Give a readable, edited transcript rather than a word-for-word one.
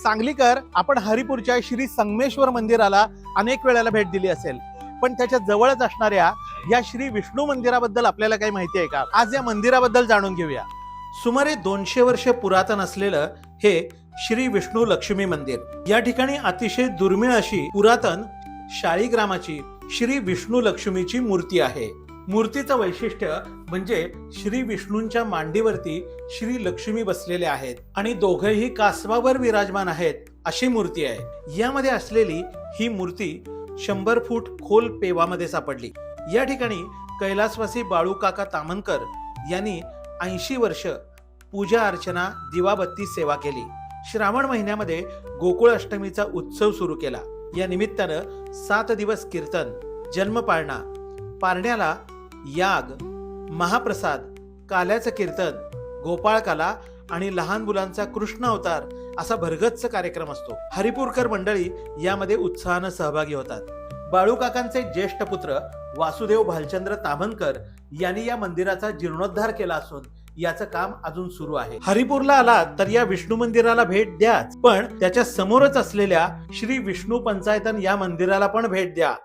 सांगलीकर, आपण हरिपूरच्या श्री संगमेश्वर मंदिराला अनेक वेळेला भेट दिली असेल, पण त्याच्या जवळच असणाऱ्या या श्री विष्णू मंदिराबद्दल आपल्याला काही माहिती आहे का? आज या मंदिराबद्दल जाणून घेऊया. सुमारे 200 वर्ष पुरातन असलेलं हे श्री विष्णू लक्ष्मी मंदिर, या ठिकाणी अतिशय दुर्मिळ अशी पुरातन शाळीग्रामाची श्री विष्णू लक्ष्मीची मूर्ती आहे. मूर्तीचं वैशिष्ट्य म्हणजे श्री विष्णूंच्या मांडीवरती श्री लक्ष्मी बसलेले आहेत आणि दोघेही कासवावर विराजमान आहेत अशी मूर्ती आहे. यामध्ये असलेली ही मूर्ती 100 फूट खोल पेवामध्ये सापडली. या ठिकाणी कैलासवासी बाळू काका तामनकर यांनी 80 वर्ष पूजा अर्चना दिवाबत्ती सेवा केली. श्रावण महिन्यामध्ये गोकुळ अष्टमीचा उत्सव सुरू केला. या निमित्तानं 7 दिवस कीर्तन, जन्मपाळणा, पारण्याला याग, महाप्रसाद, काल्याचं कीर्तन, गोपाळकाला आणि लहान मुलांचा कृष्ण अवतार असा भरगच्च कार्यक्रम असतो. हरिपूरकर मंडळी यामध्ये उत्साहानं सहभागी होतात. बाळू काकांचे ज्येष्ठ पुत्र वासुदेव भालचंद्र ताम्हनकर यांनी या मंदिराचा जीर्णोद्धार केला असून याचं काम अजून सुरू आहे. हरिपूरला आला तर या विष्णू मंदिराला भेट द्याच, पण त्याच्या समोरच असलेल्या श्री विष्णू पंचायतन या मंदिराला पण भेट द्या.